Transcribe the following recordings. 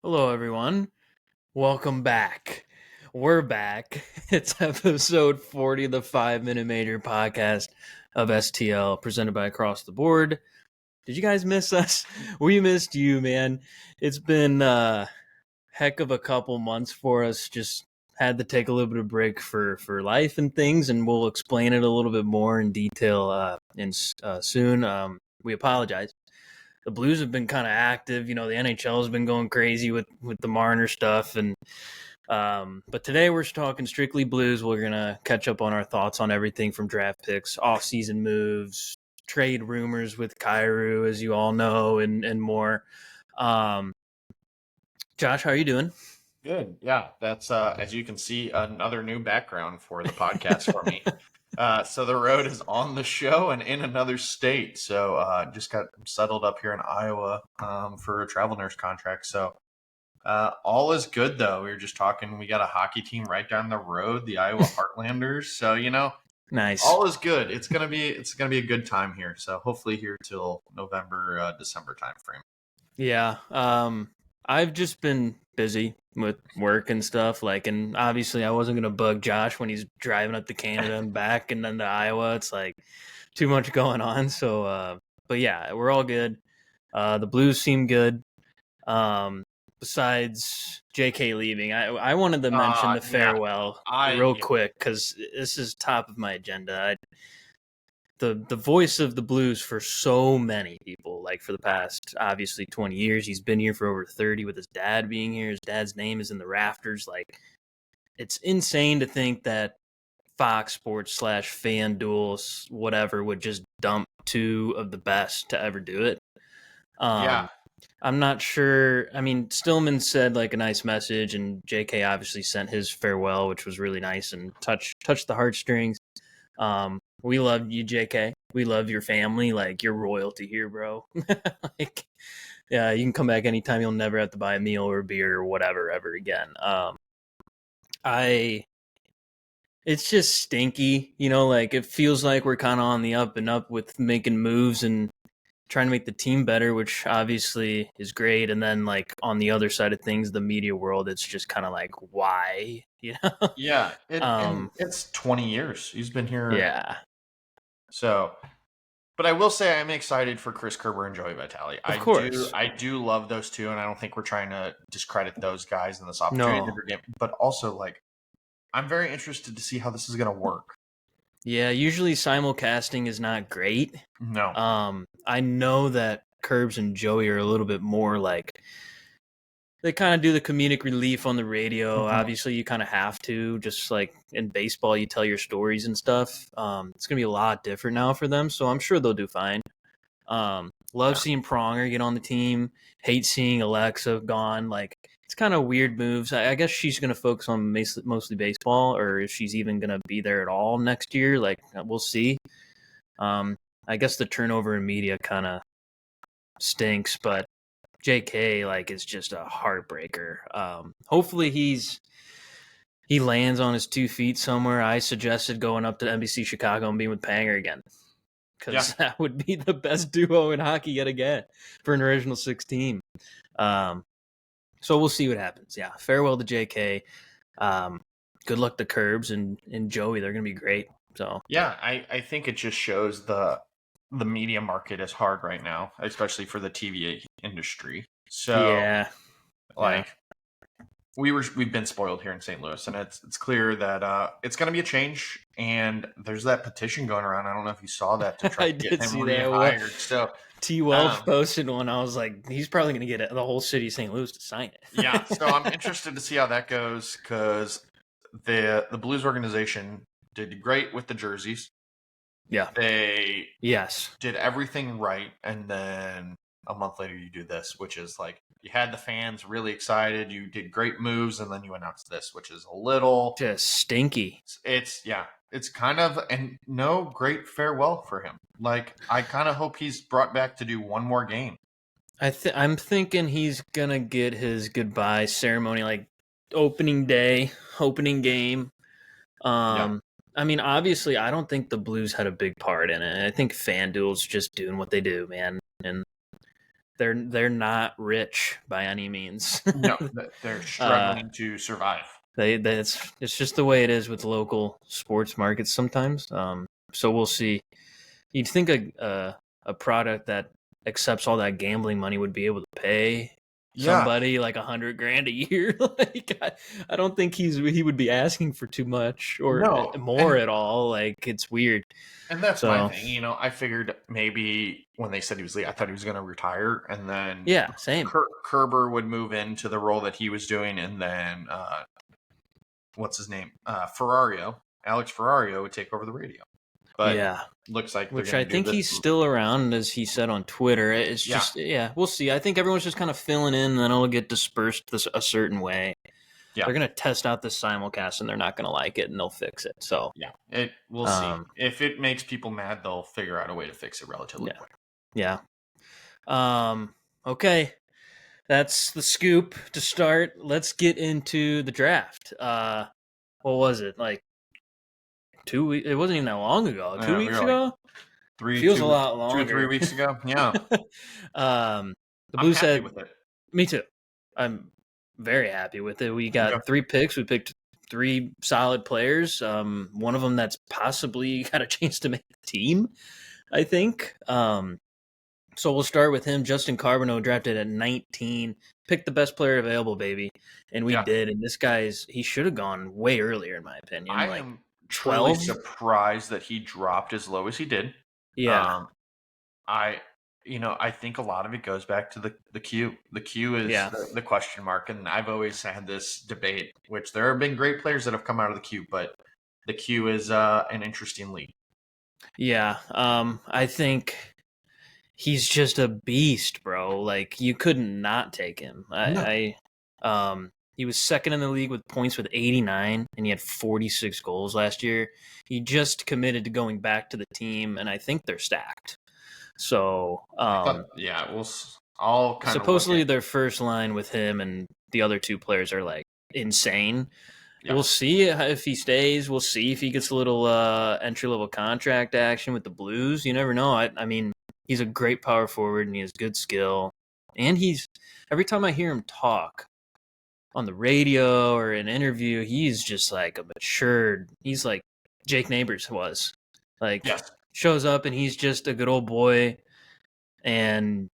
Hello, everyone. Welcome back. We're back. It's episode 40 of the 5 Minute Major podcast of STL, presented by Across the Board. Did you guys miss us? We missed you, man. It's been a heck of a couple months for us. Just had to take a little bit of break for life and things, and we'll explain it a little bit more in detail soon. We apologize. The Blues have been kind of active. The NHL has been going crazy with the Marner stuff, and but today we're talking strictly Blues. We're gonna catch up on our thoughts on everything from draft picks, off-season moves, trade rumors with Kyrou, as you all know, and more. Um, Josh, how are you doing? Good. Yeah, that's as you can see, another new background for the podcast for me. So the road is on the show and in another state. So just got settled up here in Iowa for a travel nurse contract. So all is good though. We were just talking. We got a hockey team right down the road, the Iowa Heartlanders. So Nice. all is good. It's gonna be a good time here. So hopefully here till November, December timeframe. Yeah. I've just been busy with work and stuff. And obviously, I wasn't gonna bug Josh when he's driving up to Canada and back, and then to Iowa. It's like too much going on. So, but yeah, we're all good. The Blues seem good. Um, Besides JK leaving, I wanted to mention the Yeah, farewell I real yeah. quick because this is top of my agenda. The voice of the Blues for so many people, like for the past obviously 20 years. He's been here for over 30 with his dad being here. His dad's name is in the rafters. Like, it's insane to think that Fox Sports / FanDuel, whatever, would just dump two of the best to ever do it. Yeah. I'm not sure. I mean, Stillman said like a nice message, and JK obviously sent his farewell, which was really nice and touched the heartstrings. We love you, JK. We love your family. Like, you're royalty here, bro. Like, yeah, you can come back anytime. You'll never have to buy a meal or a beer or whatever ever again. I It's just stinky, like it feels like we're kind of on the up and up with making moves and trying to make the team better, which obviously is great. And then like on the other side of things, the media world, it's just kind of like, why, Yeah, and um, it's 20 years. He's been here. yeah, So, but I will say I'm excited for Chris Kerber and Joey Vitale. of I do course. I do love those two, and I don't think we're trying to discredit those guys in this opportunity that No. they're getting. But also, like, I'm very interested to see how this is going to work. Yeah, usually simulcasting is not great. No. I know that Curbs and Joey are a little bit more like they kind of do the comedic relief on the radio. Mm-hmm. Obviously, you kind of have to. Just like in baseball, you tell your stories and stuff. It's gonna be a lot different now for them, so I'm sure they'll do fine. Love Yeah. seeing Pronger get on the team. Hate seeing Alexa gone. Like, it's kind of weird moves. I guess she's gonna focus on mostly baseball, or if she's even gonna be there at all next year. Like, we'll see. I guess the turnover in media kind of stinks, but JK like is just a heartbreaker. Hopefully he lands on his 2 feet somewhere. I suggested going up to NBC Chicago and being with Panger again Yeah. because that would be the best duo in hockey yet again for an original six team. So we'll see what happens. Yeah, farewell to JK. Good luck to Curbs and Joey. They're gonna be great. So Yeah, I think it just shows the media market is hard right now, especially for the TV industry. So, yeah, yeah. like, we've been spoiled here in St. Louis, and it's clear that it's going to be a change. And there's that petition going around. I don't know if you saw that to try I to get did him see that. rehired. So, T. Welsh um, posted one. I was like, he's probably going to get the whole city of St. Louis to sign yeah. So I'm it. interested to see how that goes because the Blues organization did great with the jerseys. Yeah. They Yes. did everything right, and then a month later you do this, which is like you had the fans really excited, you did great moves, and then you announced this, which is a little Just stinky. it's kind of and no great farewell for him. Like, I kind of hope he's brought back to do one more game. I'm thinking he's going to get his goodbye ceremony like opening day, opening game. Yeah. I mean, obviously, I don't think the Blues had a big part in it. I think FanDuel's just doing what they do, man. And they're not rich by any means. No, they're struggling to survive. It's just the way it is with local sports markets sometimes. So we'll see. You'd think a product that accepts all that gambling money would be able to pay somebody like $100,000 a year. Like I don't think he would be asking for too much or more at all. Like it's weird. And that's my thing. I figured maybe when they said he was leaving, I thought he was going to retire, and then same. Kerber would move into the role that he was doing, and then what's his name? Alex Ferrario would take over the radio. But looks like which I think he's still around, as he said on Twitter. It's just we'll see. I think everyone's just kind of filling in, and then it'll get dispersed a certain way. Yeah. They're going to test out this simulcast, and they're not going to like it, and they'll fix it. So we'll see. If it makes people mad, they'll figure out a way to fix it relatively quick. Yeah. Okay. That's the scoop to start. Let's get into the draft. What was it? Like 2 weeks? It wasn't even that long ago. 2 weeks ago? Feels a lot longer. 2 or 3 weeks ago. Yeah. The Blues said, with it. Me too. I'm very happy with it. We got 3 picks. We picked 3 solid players. One of them that's possibly got a chance to make the team, I think. So we'll start with him. Justin Carbonneau, drafted at 19. Picked the best player available, baby. And we did. And this he should have gone way earlier, in my opinion. I am truly surprised that he dropped as low as he did. Yeah. I think a lot of it goes back to the Q. The Q is the question mark. And I've always had this debate, which there have been great players that have come out of the Q, but the Q is an interesting league. Yeah. I think he's just a beast, bro. Like, you couldn't not take him. He was second in the league with points with 89, and he had 46 goals last year. He just committed to going back to the team, and I think they're stacked. So, I'll kind of supposedly their first line with him and the other 2 players are like insane. Yeah. We'll see if he stays. We'll see if he gets a little entry-level contract action with the Blues. You never know. I mean, he's a great power forward, and he has good skill. And every time I hear him talk on the radio or an interview, he's just like a matured. He's like Jake Neighbors was. Like, shows up, and he's just a good old boy and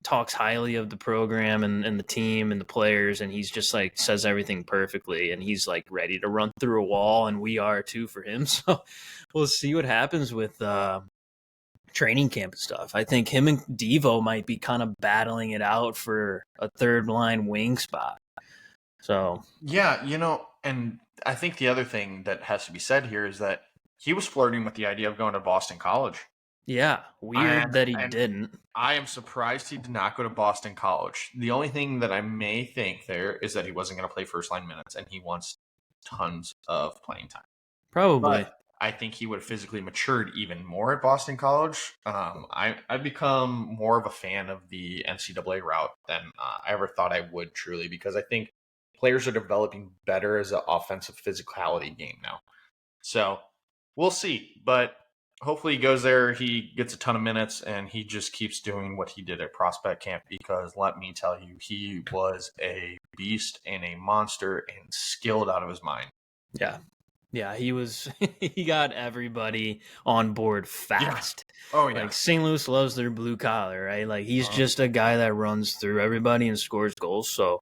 talks highly of the program and the team and the players, and he's just like says everything perfectly, and he's like ready to run through a wall, and we are too for him. So we'll see what happens with training camp and stuff. I think him and Devo might be kind of battling it out for a third line wing spot. So and I think the other thing that has to be said here is that he was flirting with the idea of going to Boston College. Yeah, weird that he didn't. I am surprised he did not go to Boston College. The only thing that I may think there is that he wasn't going to play first line minutes, and he wants tons of playing time. Probably. But I think he would have physically matured even more at Boston College. I've become more of a fan of the NCAA route than I ever thought I would, truly, because I think players are developing better as an offensive physicality game now. So we'll see, but hopefully he goes there, he gets a ton of minutes, and he just keeps doing what he did at prospect camp, because let me tell you, he was a beast and a monster and skilled out of his mind. Yeah, he was. He got everybody on board fast. Yeah. Oh, yeah. Like, St. Louis loves their blue collar, right? Like, he's just a guy that runs through everybody and scores goals. So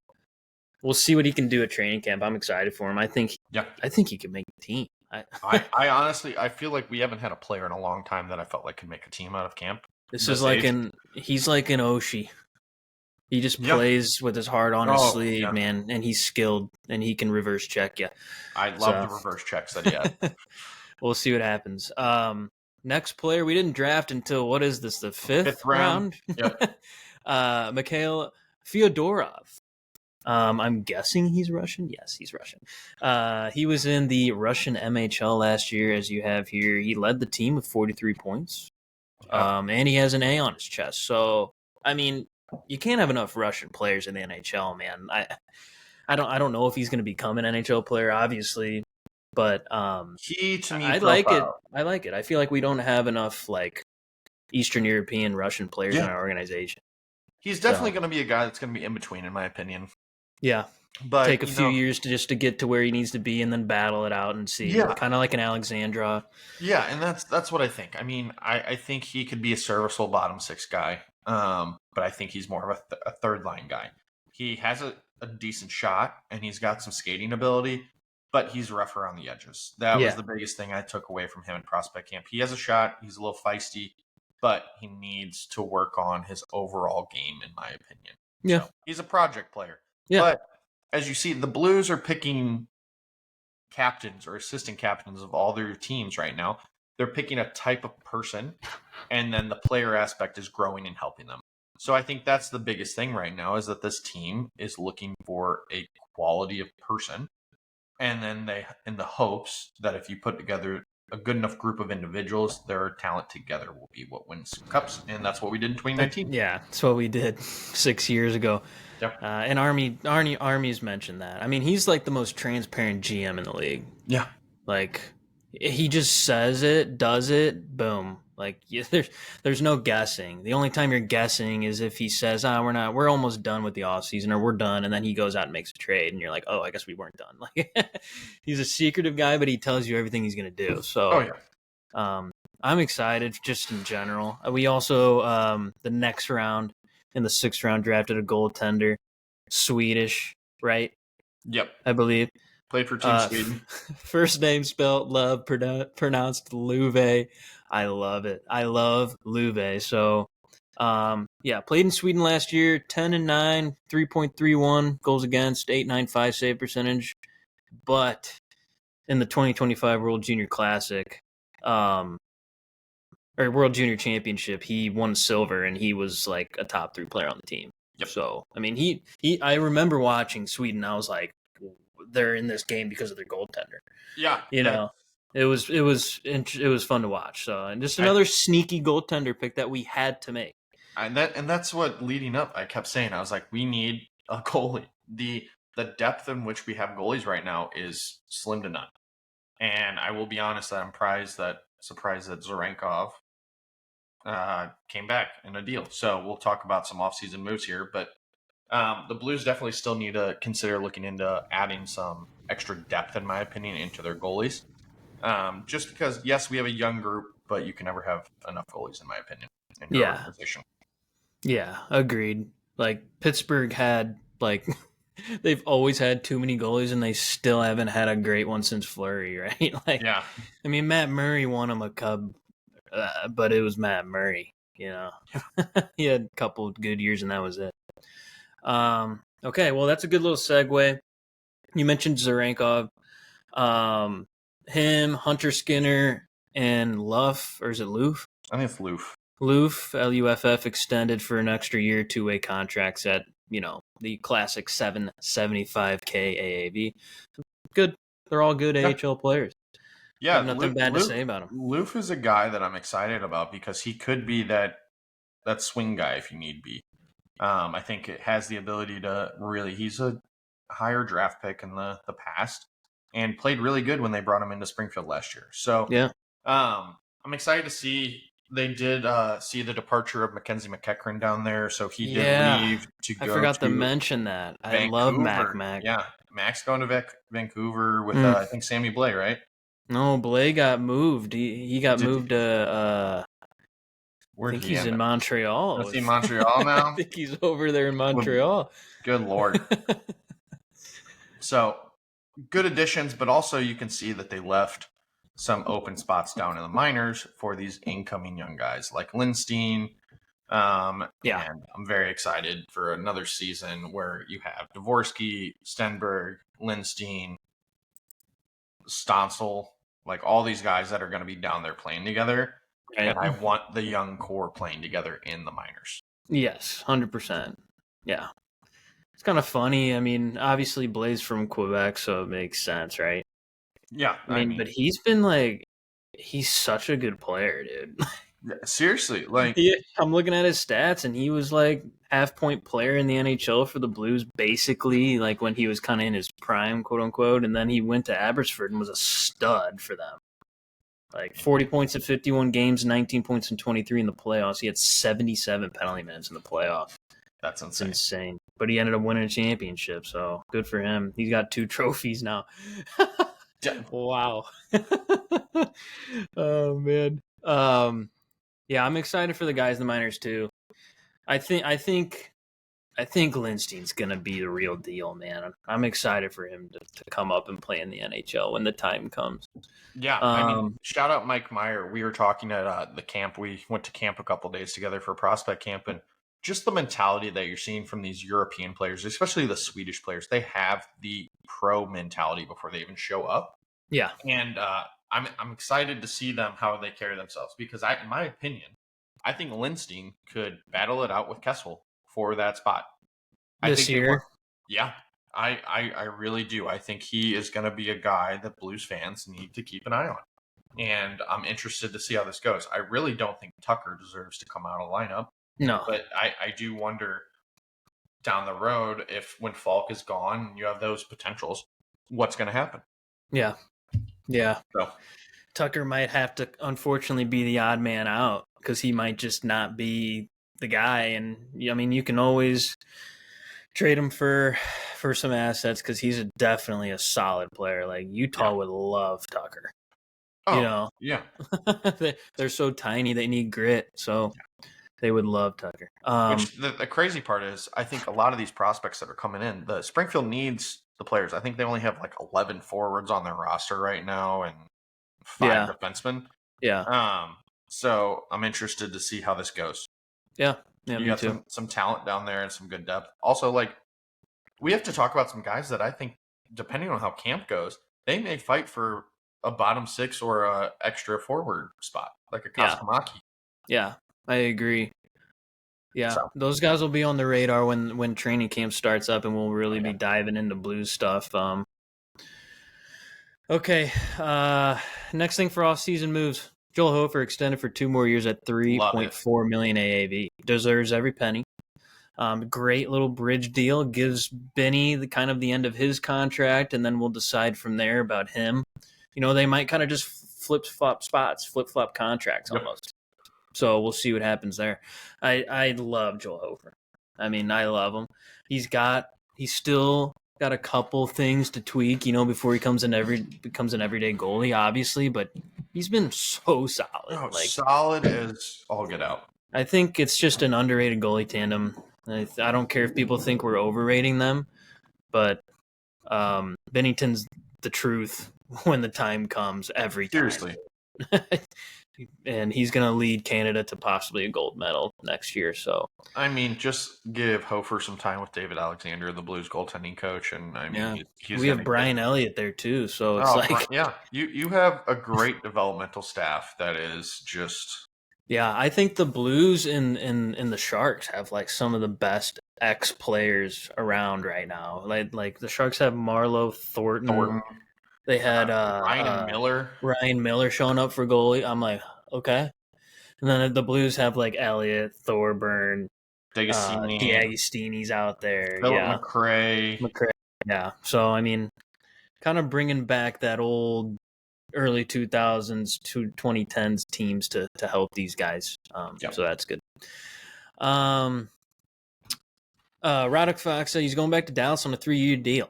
we'll see what he can do at training camp. I'm excited for him. I think he can make the team. I honestly, I feel like we haven't had a player in a long time that I felt like could make a team out of camp. He's like an Oshie. He just plays with his heart on his sleeve, man, and he's skilled, and he can reverse check you. I love the reverse checks that he had. We'll see what happens. Next player, we didn't draft until, what is this, the fifth round? Yep. Mikhail Fyodorov. I'm guessing he's Russian. Yes, he's Russian. He was in the Russian MHL last year, as you have here. He led the team with 43 points, and he has an A on his chest. So, I mean, you can't have enough Russian players in the NHL, man. I don't know if he's going to become an NHL player, obviously, but I like it. I like it. I feel like we don't have enough like Eastern European Russian players in our organization. He's definitely going to be a guy that's going to be in between, in my opinion. Yeah. But take a few years to get to where he needs to be and then battle it out and see. Yeah. Kind of like an Alexandra. Yeah, and that's what I think. I mean, I think he could be a serviceable bottom six guy, but I think he's more of a third line guy. He has a decent shot, and he's got some skating ability, but he's rough around the edges. That was the biggest thing I took away from him in prospect camp. He has a shot. He's a little feisty, but he needs to work on his overall game, in my opinion. Yeah. So, he's a project player. Yeah. But as you see, the Blues are picking captains or assistant captains of all their teams right now. They're picking a type of person, and then the player aspect is growing and helping them. So I think that's the biggest thing right now, is that this team is looking for a quality of person, and then they, in the hopes that if you put together a good enough group of individuals, their talent together will be what wins cups, and that's what we did in 2019. Yeah, that's what we did 6 years ago. Yep. And Army's mentioned that. I mean, he's like the most transparent GM in the league. Yeah. Like, he just says it, does it, boom. Like, there's no guessing. The only time you're guessing is if he says, we're almost done with the offseason, or we're done, and then he goes out and makes a trade, and you're like, oh, I guess we weren't done. Like, he's a secretive guy, but he tells you everything he's going to do. So, I'm excited just in general. We also, the next round, in the 6th round, drafted a goaltender, Swedish, right? Yep. I believe. Played for Team Sweden. First name spelled love, pronounced Luve. I love it. I love Luve. So, played in Sweden last year, 10-9, 3.31 goals against, 8.95 save percentage. But in the 2025 World Junior Classic, or World Junior Championship, he won silver, and he was like a top 3 player on the team. Yep. So, I mean, I remember watching Sweden. I was like, they're in this game because of their goaltender. Yeah. It was fun to watch. So, and just another sneaky goaltender pick that we had to make. And that's what, leading up, I kept saying. I was like, we need a goalie. The depth in which we have goalies right now is slim to none. And I will be honest that I'm surprised that Zarankov came back in a deal. So we'll talk about some offseason moves here, but the Blues definitely still need to consider looking into adding some extra depth, in my opinion, into their goalies. Just because, yes, we have a young group, but you can never have enough goalies, in my opinion, in your organization. Yeah, agreed. Like, Pittsburgh had, like, they've always had too many goalies, and they still haven't had a great one since Fleury, right? Like, yeah. I mean, Matt Murray won him a Cub, but it was Matt Murray, you know. He had a couple good years, and that was it. Okay, well, that's a good little segue. You mentioned Zarankov. Him, Hunter Skinner, and Luff, or is it Loof? I think it's Loof. Loof, Luff, extended for an extra year, 2-way contracts at, the classic $775K AAV. Good. They're all good AHL players. Yeah, nothing bad to say about him. Loof is a guy that I'm excited about because he could be that swing guy if you need be. I think it has the ability to really. He's a higher draft pick in the past and played really good when they brought him into Springfield last year. So yeah, I'm excited to see. They did see the departure of Mackenzie McEachran down there, so he did leave to go. I forgot to mention that. Vancouver. I love Mac. Yeah, Mac's going to Vancouver with I think Sammy Blais, right? No, Blais got moved. He got moved to. I think he's in Montreal. Is he in Montreal now? I think he's over there in Montreal. Good Lord. So, good additions, but also you can see that they left some open spots down in the minors for these incoming young guys like Lindstein. And I'm very excited for another season where you have Dvorsky, Stenberg, Lindstein, Stonsel, like all these guys that are going to be down there playing together. Right. And I want the young core playing together in the minors. Yes, 100%. Yeah. It's kind of funny. I mean, obviously Blais from Quebec, so it makes sense, right? Yeah. I mean, but he's been he's such a good player, dude. Yeah, seriously. I'm looking at his stats, and he was half-point player in the NHL for the Blues, basically, when he was kind of in his prime, quote unquote. And then he went to Abbotsford and was a stud for them. 40 points in 51 games, 19 points in 23 in the playoffs. He had 77 penalty minutes in the playoffs. That's It's insane. insane. But he ended up winning a championship, so good for him. He's got 2 trophies now. Wow. Oh man. Yeah, I'm excited for the guys in the minors too. I think Lindstein's gonna be the real deal, man. I'm excited for him to come up and play in the NHL when the time comes. Yeah, I mean, shout out Mike Meyer. We were talking at the camp. We went to camp a couple days together for prospect camp, and just the mentality that you're seeing from these European players, especially the Swedish players, they have the pro mentality before they even show up. Yeah, And I'm excited to see them how they carry themselves because in my opinion, I think Lindstein could battle it out with Kessel for that spot. I this think year. Yeah, I really do. I think he is going to be a guy that Blues fans need to keep an eye on. And I'm interested to see how this goes. I really don't think Tucker deserves to come out of lineup. No. But I do wonder down the road if when Falk is gone, you have those potentials, what's going to happen? Yeah. Yeah. So Tucker might have to, unfortunately, be the odd man out because he might just not be the guy. And I mean, you can always trade him for some assets because he's definitely a solid player. Like Utah would love Tucker. Oh, yeah. They're so tiny, they need grit. So they would love Tucker. Which the crazy part is, I think a lot of these prospects that are coming in, the Springfield needs the players. I think they only have like 11 forwards on their roster right now and 5 defensemen. Yeah. So I'm interested to see how this goes. Yeah. You me got too. some talent down there and some good depth. Also, like we have to talk about some guys that I think, depending on how camp goes, they may fight for a bottom 6 or a extra forward spot, like a Koskamaki. Yeah, I agree. Yeah, So. those guys will be on the radar when training camp starts up, and we'll really be diving into Blues stuff. Okay, next thing for off-season moves. Joel Hofer extended for 2 more years at $3.4 million AAV. Deserves every penny. Great little bridge deal. Gives Benny the end of his contract, and then we'll decide from there about him. They might kind of just flip-flop contracts almost. So we'll see what happens there. I love Joel Hofer. I mean, I love him. He's still got a couple things to tweak, before he becomes an everyday goalie, obviously, but he's been so solid. Solid as all get out. I think it's just an underrated goalie tandem. I don't care if people think we're overrating them, but Bennington's the truth when the time comes every time. Seriously. And he's going to lead Canada to possibly a gold medal next year. So, I mean, just give Hofer some time with David Alexander, the Blues goaltending coach, and I mean, we have Brian Elliott there too. So it's you have a great developmental staff that is just. Yeah, I think the Blues in the Sharks have like some of the best ex players around right now. Like the Sharks have Marlowe, Thornton. They had Ryan Miller showing up for goalie. I'm like, okay. And then the Blues have like Elliott, Thorburn, D'Agostini's out there. Philip McRae. Yeah. So, I mean, kind of bringing back that old early 2000s to 2010s teams to help these guys. So that's good. Roddick Fox said he's going back to Dallas on a 3-year deal.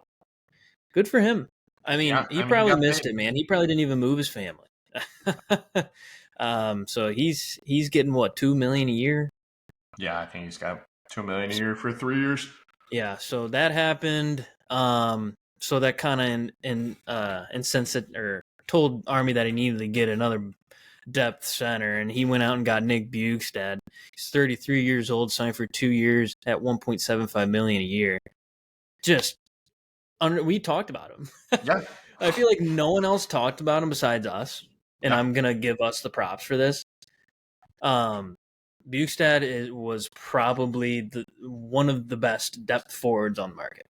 Good for him. I mean, he probably missed it, man. He probably didn't even move his family. So he's getting what, $2 million a year? Yeah, I think he's got $2 million a year for 3 years. Yeah, so that happened. So that kind of incensed or told Army that he needed to get another depth center, and he went out and got Nick Bjugstad. He's 33 years old, signed for 2 years at $1.75 million a year. We talked about him. Yeah. I feel like no one else talked about him besides us, and I'm gonna give us the props for this. Bjugstad was probably one of the best depth forwards on the market.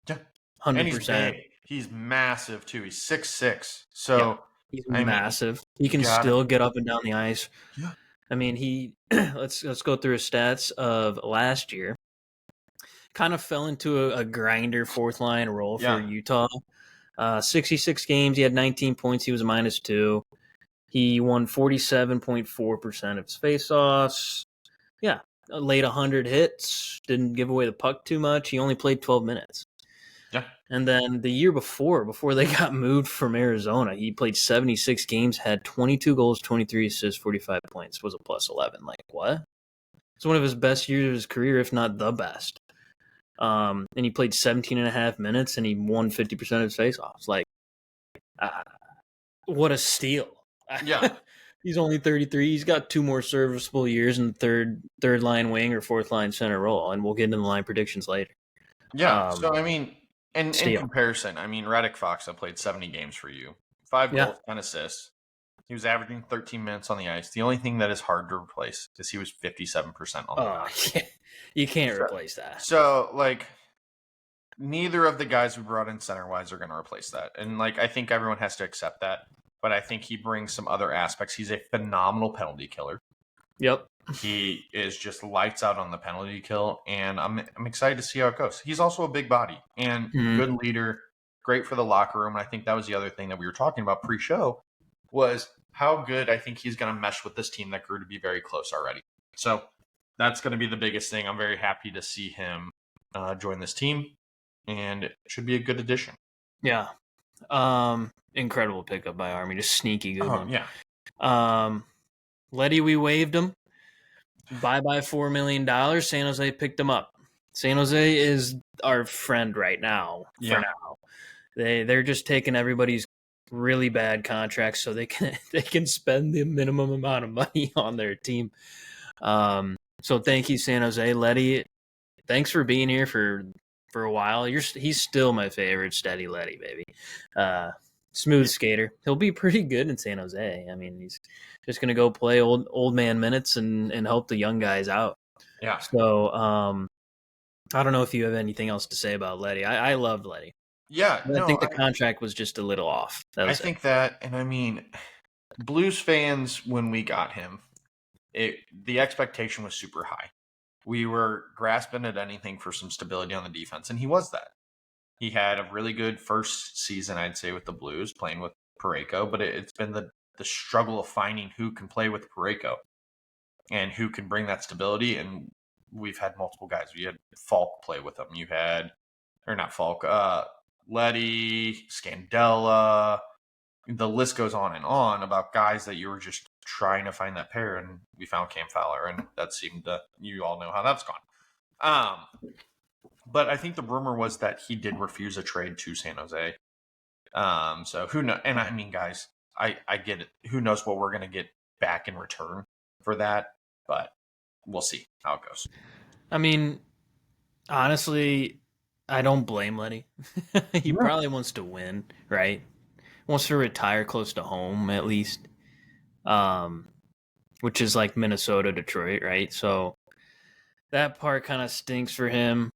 Yeah, 100%. He's massive too. He's 6'6". So he's massive. He can still get up and down the ice. Yeah. I mean, he let's go through his stats of last year. Kind of fell into a grinder fourth line role for Utah. 66 games, he had 19 points. He was a -2. He won 47.4% of his faceoffs. Yeah, laid 100 hits, didn't give away the puck too much. He only played 12 minutes. Yeah. And then the year before they got moved from Arizona, he played 76 games, had 22 goals, 23 assists, 45 points, was a plus 11. Like, what? It's one of his best years of his career, if not the best. And he played 17 and a half minutes, and he won 50% of his faceoffs. Like, what a steal. Yeah. He's only 33. He's got 2 more serviceable years in the third line wing or fourth line center role, and we'll get into the line predictions later. Yeah. So, I mean, in steal. comparison, I mean, Radek Faksa played 70 games for you, 5 Yeah. goals, 10 assists. He was averaging 13 minutes on the ice. The only thing that is hard to replace is he was 57% on the ice. Yeah. You can't replace that. So, like, neither of the guys we brought in center-wise are going to replace that. And, like, I think everyone has to accept that. But I think he brings some other aspects. He's a phenomenal penalty killer. Yep. He is just lights out on the penalty kill, and I'm excited to see how it goes. He's also a big body and good leader, great for the locker room. And I think that was the other thing that we were talking about pre-show was how good I think he's going to mesh with this team that grew to be very close already. So that's going to be the biggest thing. I'm very happy to see him join this team, and it should be a good addition. Yeah. Incredible pickup by Army. Just sneaky good one. Yeah. Letty, we waived him. Bye-bye $4 million. San Jose picked him up. San Jose is our friend right now. For now. They're just taking everybody's really bad contracts so they can spend the minimum amount of money on their team. So thank you, San Jose. Letty, thanks for being here for a while. He's still my favorite, steady Letty, baby. Smooth skater. He'll be pretty good in San Jose. I mean, he's just going to go play old man minutes and help the young guys out. Yeah. So I don't know if you have anything else to say about Letty. I loved Letty. Yeah. I think the contract was just a little off. I think that, and I mean, Blues fans, when we got him, the expectation was super high. We were grasping at anything for some stability on the defense, and he was that. He had a really good first season, I'd say, with the Blues, playing with Parayko, but it's been the struggle of finding who can play with Parayko and who can bring that stability, and we've had multiple guys. We had Falk play with him. You had, or not Falk, Letty, Scandella. The list goes on and on about guys that you were just trying to find that pair, and we found Cam Fowler, and that seemed to, you all know how that's gone. But I think the rumor was that he did refuse a trade to San Jose. So who knows? And I mean, guys, I get it. Who knows what we're going to get back in return for that? But we'll see how it goes. I mean, honestly, I don't blame Letty. He probably wants to win, right? Wants to retire close to home at least, which is like Minnesota, Detroit, right? So that part kind of stinks for him.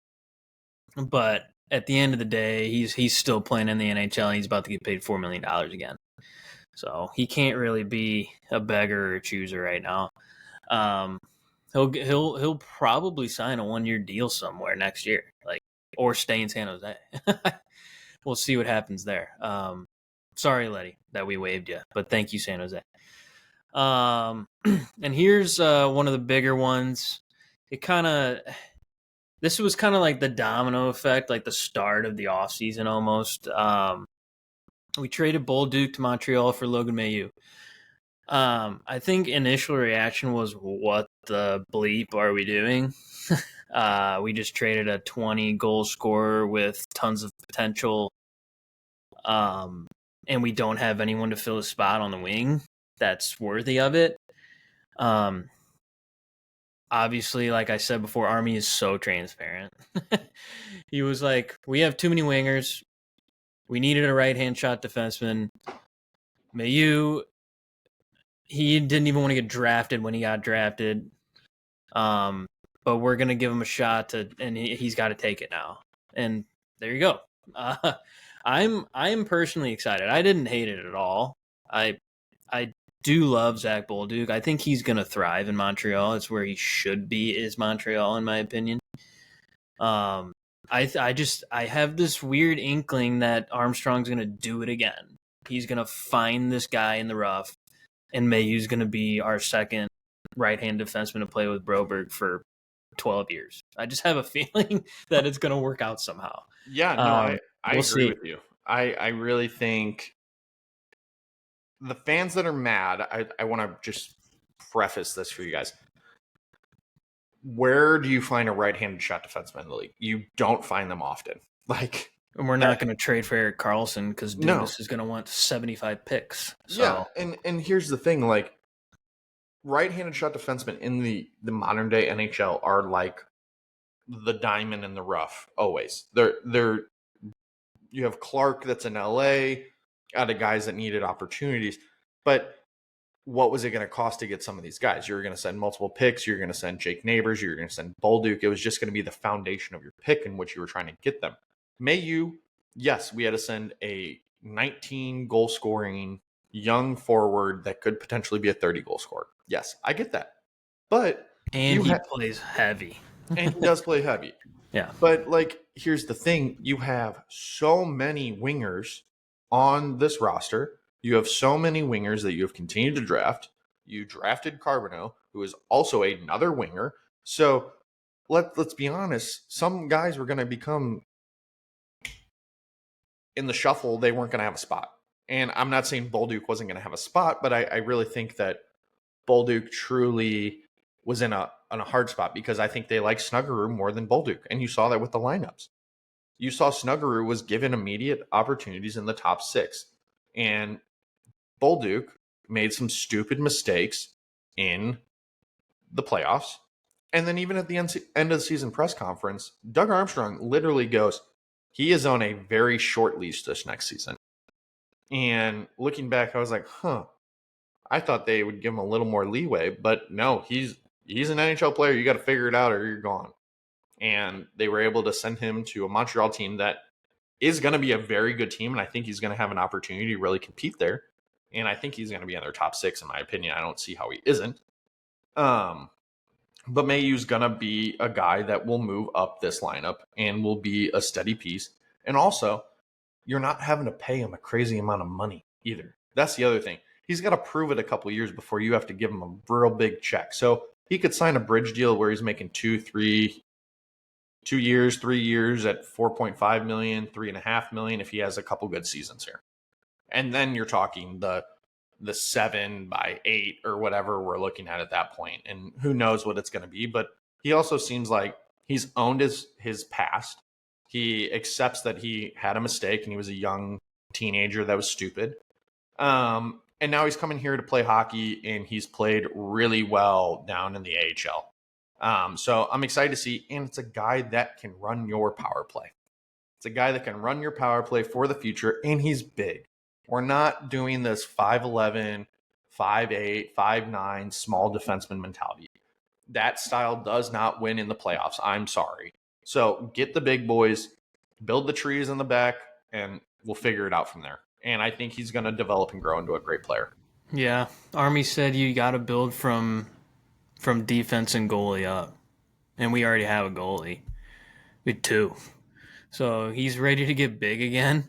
But at the end of the day, he's still playing in the NHL. And he's about to get paid $4 million again, so he can't really be a beggar or a chooser right now. He'll probably sign a 1-year deal somewhere next year, or stay in San Jose. We'll see what happens there. Sorry, Letty, that we waived you, but thank you, San Jose. And here's one of the bigger ones. This was kind of like the domino effect, like the start of the offseason almost. We traded Bolduc to Montreal for Logan Mailloux. I think initial reaction was, what the bleep are we doing? We just traded a 20-goal scorer with tons of potential, and we don't have anyone to fill a spot on the wing that's worthy of it. Obviously, like I said before, Army is so transparent. He was like, we have too many wingers. We needed a right-hand shot defenseman. Mailloux, he didn't even want to get drafted when he got drafted. But we're going to give him a shot and he's got to take it now. And there you go. I'm personally excited. I didn't hate it at all. I do love Zach Bolduc. I think he's going to thrive in Montreal. It's where he should be, is Montreal, in my opinion. I have this weird inkling that Armstrong's going to do it again. He's going to find this guy in the rough, and Mailloux's going to be our second right-hand defenseman to play with Broberg for 12 years. I just have a feeling that it's going to work out somehow. Yeah, no, I We'll agree see. with you. I really think the fans that are mad, I want to just preface this for you guys. Where do you find a right-handed shot defenseman in the league? You don't find them often. Like, And we're not going to trade for Eric Carlson because No. Dubas is going to want 75 picks. So yeah, and here's the thing, like, right-handed shot defensemen in the modern day NHL are like the diamond in the rough always. They're you have Clark that's in LA, out of guys that needed opportunities, but what was it going to cost to get some of these guys? You were going to send multiple picks. You're going to send Jake Neighbors. You're going to send Bolduc. It was just going to be the foundation of your pick in which you were trying to get them. Mayu, yes, we had to send a 19 goal scoring young forward that could potentially be a 30 goal scorer. Yes, I get that. But and he plays heavy. And he does play heavy. Yeah. But, like, here's the thing. You have so many wingers on this roster. You have so many wingers that you have continued to draft. You drafted Carbonneau, who is also another winger. So let's be honest. Some guys were going to become in the shuffle. They weren't going to have a spot. And I'm not saying Bolduc wasn't going to have a spot, but I really think that Bolduc truly was in a hard spot because I think they like Snuggerud more than Bolduc. And you saw that with the lineups. You saw Snuggerud was given immediate opportunities in the top 6. And Bolduc made some stupid mistakes in the playoffs. And then even at the end of the season press conference, Doug Armstrong literally goes, he is on a very short leash this next season. And looking back, I was like, I thought they would give him a little more leeway, but no, he's an NHL player. You got to figure it out or you're gone. And they were able to send him to a Montreal team that is going to be a very good team. And I think he's going to have an opportunity to really compete there. And I think he's going to be in their top 6, in my opinion. I don't see how he isn't. But Mayu's going to be a guy that will move up this lineup and will be a steady piece. And also, you're not having to pay him a crazy amount of money either. That's the other thing. He's got to prove it a couple of years before you have to give him a real big check. So he could sign a bridge deal where he's making 2 years, 3 years at $4.5 million, $3.5 million if he has a couple good seasons here. And then you're talking the 7 by 8 or whatever we're looking at that point. And who knows what it's going to be. But he also seems like he's owned his past. He accepts that he had a mistake and he was a young teenager that was stupid. And now he's coming here to play hockey, and he's played really well down in the AHL. So I'm excited to see, and it's a guy that can run your power play. It's a guy that can run your power play for the future, and he's big. We're not doing this 5'11", 5'8", 5'9", small defenseman mentality. That style does not win in the playoffs. I'm sorry. So get the big boys, build the trees in the back, and we'll figure it out from there. And I think he's going to develop and grow into a great player. Yeah. Army said you got to build from defense and goalie up. And we already have a goalie. We had 2. So he's ready to get big again.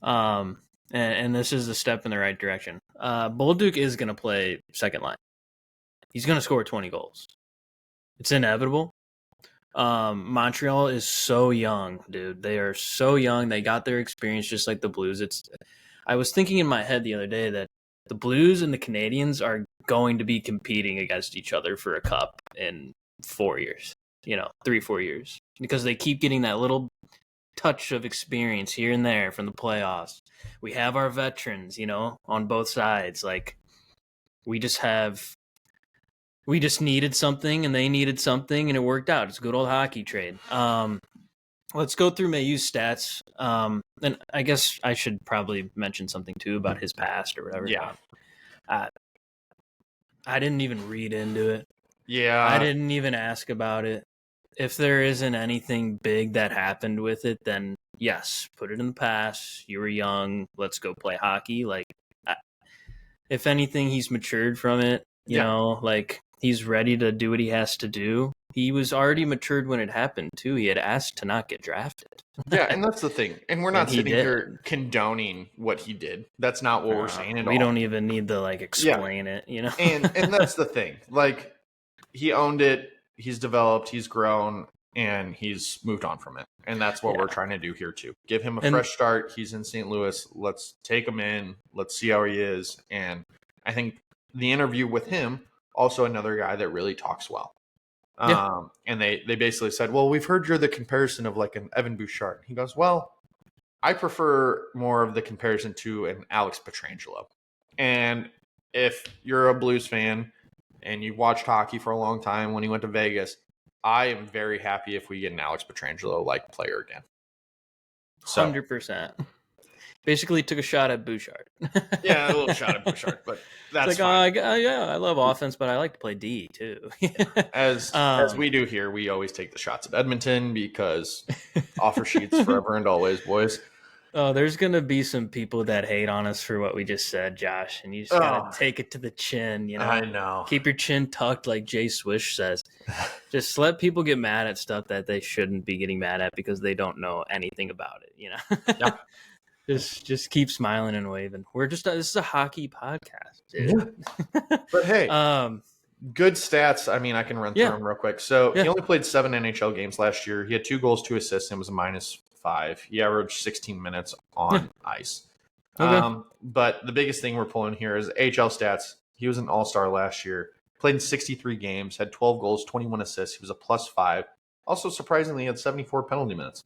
And this is a step in the right direction. Bolduc is going to play second line. He's going to score 20 goals. It's inevitable. Montreal is so young, dude. They are so young. They got their experience just like the Blues. I was thinking in my head the other day that the Blues and the Canadiens are going to be competing against each other for a cup in 4 years, 3-4 years, because they keep getting that little touch of experience here and there from the playoffs. We have our veterans, on both sides. Like, we just needed something and they needed something and it worked out. It's a good old hockey trade. Let's go through Mayu's stats. And I guess I should probably mention something too about his past or whatever. Yeah. I didn't even read into it. Yeah. I didn't even ask about it. If there isn't anything big that happened with it, then yes, put it in the past. You were young. Let's go play hockey. Like, if anything, he's matured from it. You know, like, he's ready to do what he has to do. He was already matured when it happened, too. He had asked to not get drafted. Yeah, and that's the thing. And we're not sitting here condoning what he did. That's not what we're saying at all. We don't even need to, explain it, And that's the thing. Like, he owned it. he's developed, he's grown, and he's moved on from it. And that's what we're trying to do here too. Give him a fresh start. He's in St. Louis. Let's take him in. Let's see how he is. And I think the interview with him, also another guy that really talks well. And they basically said, well, we've heard you're the comparison of like an Evan Bouchard. He goes, well, I prefer more of the comparison to an Alex Pietrangelo. And if you're a Blues fan and you've watched hockey for a long time when he went to Vegas, I am very happy if we get an Alex Pietrangelo-like player again. 100%. Basically took a shot at Bouchard. Yeah, a little shot at Bouchard, but that's it's like, fine. I love offense, but I like to play D too. As we do here, we always take the shots at Edmonton because offer sheets forever and always, boys. Oh, there's going to be some people that hate on us for what we just said, Josh, and you just got to take it to the chin, you know? I know. Keep your chin tucked like Jay Swish says. Just let people get mad at stuff that they shouldn't be getting mad at because they don't know anything about it, you know? Yep. Just keep smiling and waving. This is a hockey podcast, dude. Yeah. But hey, good stats. I mean, I can run through them real quick. So he only played 7 NHL games last year. He had 2 goals, 2 assists, and was a -5. He averaged 16 minutes on ice. Okay. But the biggest thing we're pulling here is AHL stats. He was an all-star last year. Played in 63 games, had 12 goals, 21 assists. He was a +5. Also, surprisingly, he had 74 penalty minutes.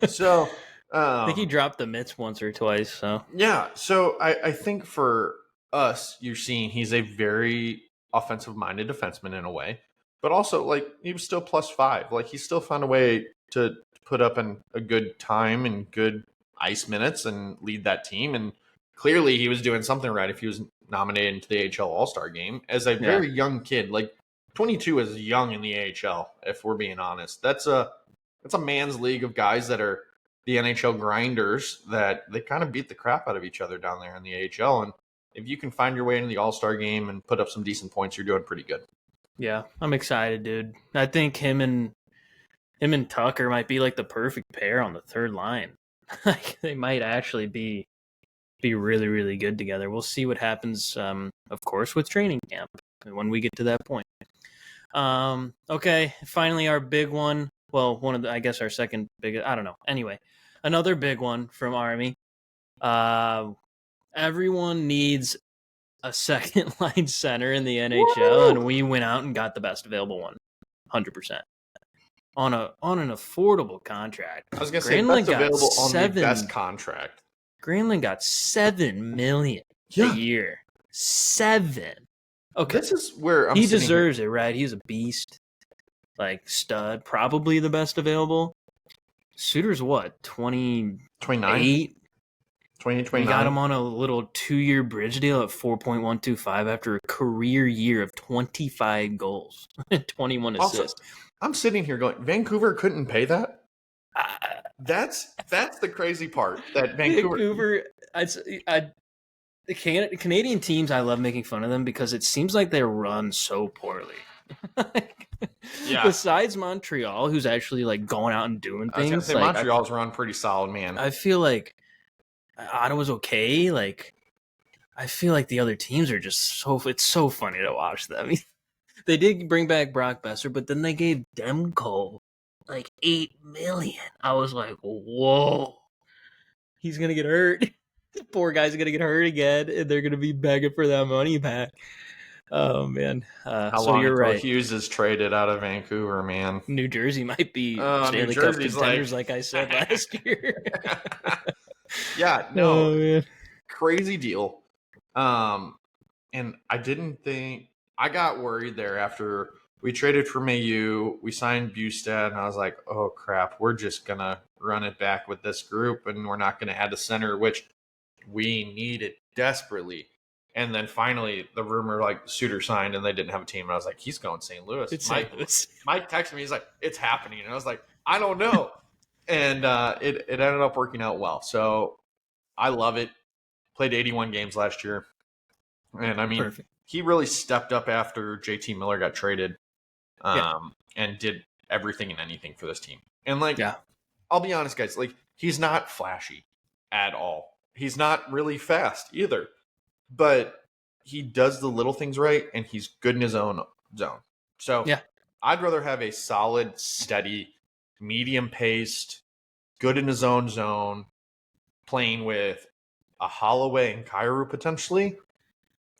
So I think he dropped the mitts once or twice. So yeah. So I think for us, you're seeing he's a very offensive-minded defenseman in a way. But also, like, he was still +5. Like, he still found a way to put up a good time and good ice minutes and lead that team. And clearly he was doing something right if he was nominated into the AHL All-Star game as a very young kid. Like, 22 is young in the AHL, if we're being honest. That's a man's league of guys that are the NHL grinders that they kind of beat the crap out of each other down there in the AHL. And if you can find your way into the All-Star game and put up some decent points, you're doing pretty good. Yeah, I'm excited, dude. I think him and Tucker might be like the perfect pair on the third line. Like, they might actually be really, really good together. We'll see what happens, of course, with training camp when we get to that point. Okay, finally our big one. Well, I guess our second biggest, I don't know. Anyway, another big one from Army. Everyone needs a second line center in the NHL, Woo! And we went out and got the best available one, 100%. On an affordable contract. I was going to say best available on the best contract. Granlund got $7 million a year. 7. Okay, this is where he deserves it, right? He's a beast, like stud, probably the best available. Suter's what, 29? 29. We got him on a little 2-year bridge deal at 4.125 after a career year of 25 goals and 21 assists. Also, I'm sitting here going, Vancouver couldn't pay that? That's the crazy part. That Vancouver the Canadian teams, I love making fun of them because it seems like they run so poorly. Besides Montreal, who's actually like going out and doing things. I was gonna say Montreal's run pretty solid, man. I feel like Ottawa's okay. Like, I feel like the other teams are just it's so funny to watch them. They did bring back Brock Besser, but then they gave Demko like $8 million. I was like, whoa, he's gonna get hurt. Poor guy's gonna get hurt again, and they're gonna be begging for that money back. Oh man! How long you're right. Hughes is traded out of Vancouver, man. New Jersey might be Stanley Cup contenders, like I said last year. Yeah, no, crazy deal. And I didn't think I got worried there after we traded for Mayu, we signed Bustad, and I was like, oh crap, we're just gonna run it back with this group, and we're not gonna add a center, which we needed desperately. And then finally, the rumor like Suter signed, and they didn't have a team, and I was like, he's going St. Louis. Mike texted me, he's like, it's happening, and I was like, I don't know. And it ended up working out well. So I love it. Played 81 games last year. And I mean, he really stepped up after JT Miller got traded and did everything and anything for this team. And like, I'll be honest, guys, like, he's not flashy at all. He's not really fast either. But he does the little things right, and he's good in his own zone. So I'd rather have a solid, steady, medium-paced, good in his own zone, playing with a Holloway and Kyrou potentially.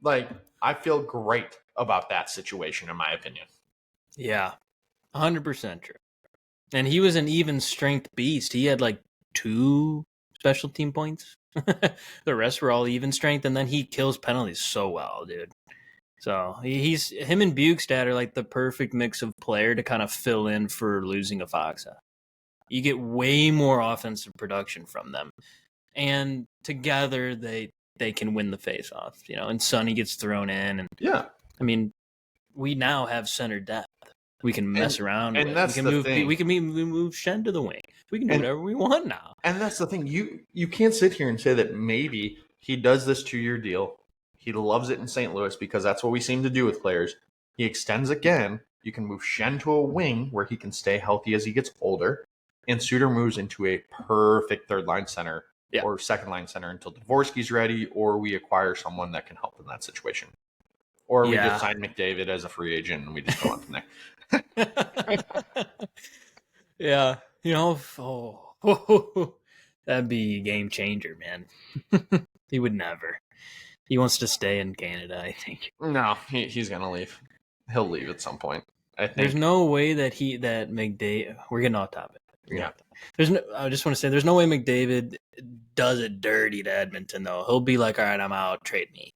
Like, I feel great about that situation, in my opinion. Yeah, 100% true. And he was an even strength beast. He had like 2 special team points. The rest were all even strength, and then he kills penalties so well, dude. So he's him and Bukestad are like the perfect mix of player to kind of fill in for losing a Foxa. You get way more offensive production from them, and together they can win the face-off. And Sonny gets thrown in, and Yeah, I mean, we now have center depth. We can mess around and with. that's We can the move. thing. We can move Shen to the wing. We can do whatever we want now. And that's the thing. You can't sit here and say that maybe he does this 2-year deal. He loves it in St. Louis because that's what we seem to do with players. He extends again. You can move Shen to a wing where he can stay healthy as he gets older. And Suter moves into a perfect third-line center or second-line center until Dvorsky's ready, or we acquire someone that can help in that situation. Or we just sign McDavid as a free agent and we just go on from there. Yeah, that'd be a game changer, man. He would never. He wants to stay in Canada, I think. No, he's gonna leave. He'll leave at some point. I think there's no way that McDavid. We're getting off topic. I just want to say there's no way McDavid does it dirty to Edmonton though. He'll be like, all right, I'm out, trade me.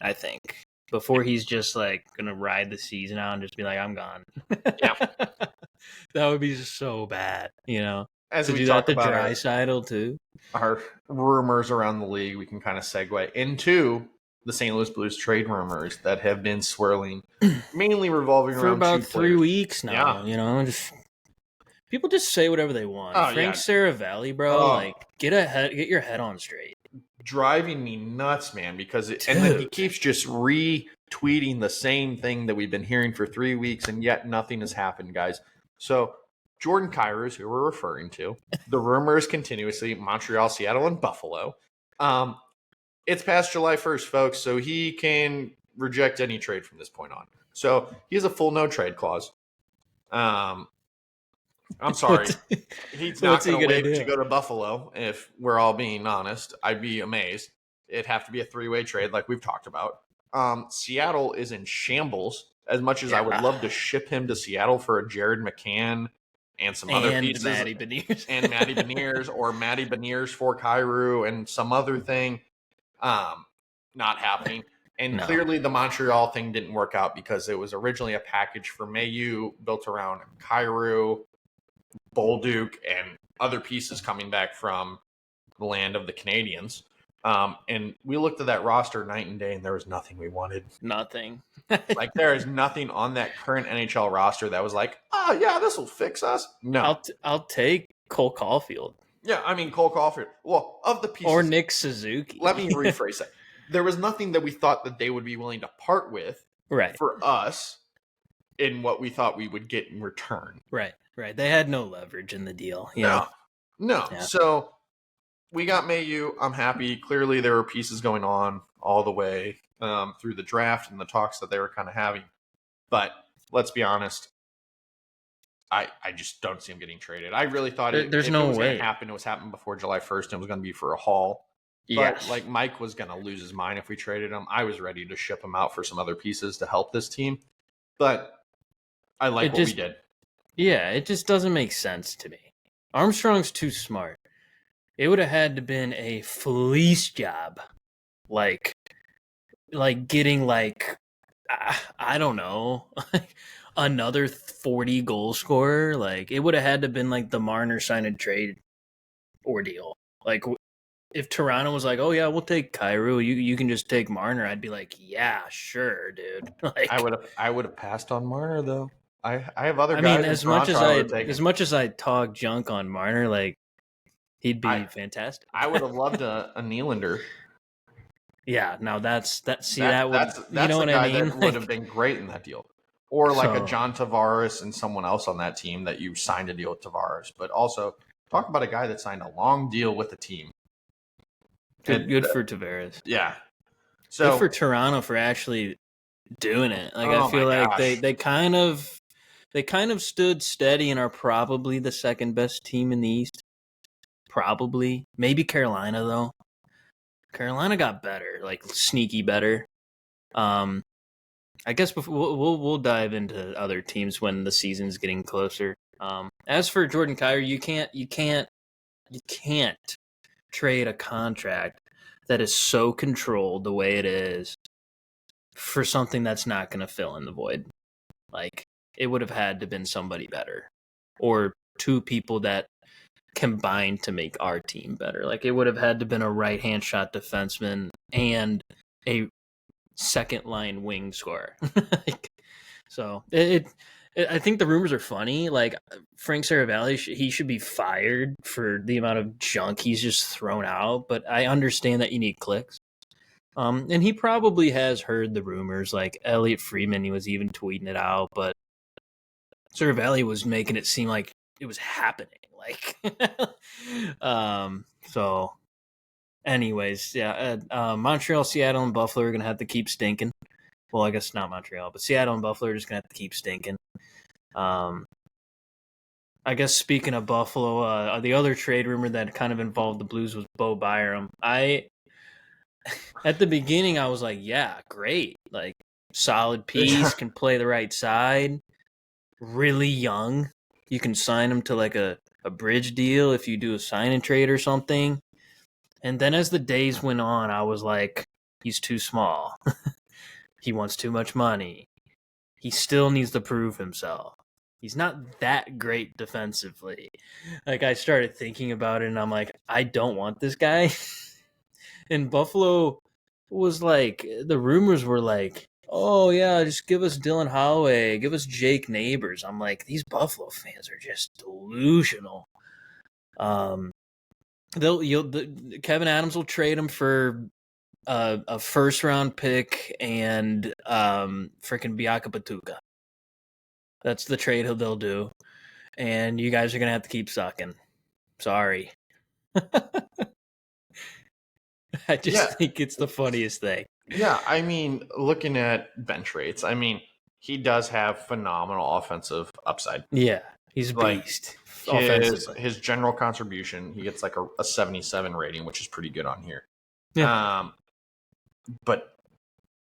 I think. Before he's just like gonna ride the season out and just be like, I'm gone. Yeah. That would be so bad, As to we do talk that to about Draisaitl too. Our rumors around the league, we can kind of segue into the St. Louis Blues trade rumors that have been swirling, mainly revolving for around about 2 3 players. weeks now. Just people just say whatever they want. Frank Saravalli, bro, get your head on straight. Driving me nuts, man, because and then he keeps just retweeting the same thing that we've been hearing for 3 weeks, and yet nothing has happened, guys. So Jordan Kyrou is who we're referring to. The rumors continuously Montreal, Seattle, and Buffalo. It's past July 1st, folks, so he can reject any trade from this point on. So he has a full no trade clause. I'm sorry. He's not going to wait to go to Buffalo, if we're all being honest. I'd be amazed. It'd have to be a 3-way trade like we've talked about. Seattle is in shambles. As much as I would love to ship him to Seattle for a Jared McCann and some other pieces. Matty Beniers. And Matty Beniers, or Matty Beniers for Kyrou and some other thing. Not happening. And clearly the Montreal thing didn't work out because it was originally a package for Mailloux built around Kyrou, Bolduc, and other pieces coming back from the land of the Canadians. And we looked at that roster night and day, and there was nothing we wanted. Nothing. Like, there is nothing on that current NHL roster that was like, oh, yeah, this will fix us. No. I'll take Cole Caulfield. Yeah, I mean, Cole Caulfield. Well, of the pieces. Or Nick Suzuki. Let me rephrase that. There was nothing that we thought that they would be willing to part with for us in what we thought we would get in return. Right. They had no leverage in the deal. No. Yeah. So we got Mailloux. I'm happy. Clearly, there were pieces going on all the way through the draft and the talks that they were kind of having. But let's be honest. I just don't see him getting traded. I really thought there's no way going to happen. It was happening before July 1st. And it was going to be for a haul. But like Mike was going to lose his mind if we traded him. I was ready to ship him out for some other pieces to help this team. But I like what we did. Yeah, it just doesn't make sense to me. Armstrong's too smart. It would have had to been a fleece job. Like getting I don't know, another 40 goal scorer. Like, it would have had to been like the Marner sign and trade ordeal. Like, if Toronto was like, oh yeah, we'll take Kyrou, you can just take Marner, I'd be like, yeah, sure, dude. Like, I would have passed on Marner though. I have other guys. I mean, as much as I talk junk on Marner, like, he'd be fantastic. I would have loved a Nylander. Yeah, now that's what I mean? That would have been great in that deal. Or like a John Tavares and someone else on that team that you signed a deal with Tavares. But also, talk about a guy that signed a long deal with the team. Good for Tavares. Yeah. So good for Toronto for actually doing it. Like, I feel like they They kind of stood steady and are probably the second best team in the East. Probably. Maybe Carolina, though. Carolina got better, like sneaky better. I guess we'll dive into other teams when the season's getting closer. As for Jordan Kyrie, you can't trade a contract that is so controlled the way it is for something that's not going to fill in the void. Like, it would have had to have been somebody better, or two people that combined to make our team better. Like, it would have had to have been a right hand shot defenseman and a second line wing scorer. So I think the rumors are funny. Like, Frank Saravalli, he should be fired for the amount of junk he's just thrown out. But I understand that you need clicks. And he probably has heard the rumors. Like Elliot Friedman, he was even tweeting it out. But Saravalli was making it seem like it was happening. Like, so. Anyways, yeah, Montreal, Seattle, and Buffalo are going to have to keep stinking. Well, I guess not Montreal, but Seattle and Buffalo are just going to have to keep stinking. I guess speaking of Buffalo, the other trade rumor that kind of involved the Blues was Bo Byram. At the beginning, I was like, yeah, great. Like, solid piece, can play the right side, really young. You can sign him to like a bridge deal if you do a sign and trade or something. And then as the days went on, I was like, he's too small. He wants too much money. He still needs to prove himself. He's not that great defensively. Like, I started thinking about it, and I'm like, I don't want this guy. And Buffalo was like, the rumors were like, oh, yeah, just give us Dylan Holloway, give us Jake Neighbors. I'm like, these Buffalo fans are just delusional. Kevin Adams will trade him for a first round pick and freaking Biaka Batuka. That's the trade they'll do, and you guys are gonna have to keep sucking. Sorry. I just think it's the funniest thing. Yeah, I mean, looking at bench rates, I mean, he does have phenomenal offensive upside. Yeah, he's a beast. His general contribution, he gets like a 77 rating, which is pretty good on here. Yeah. But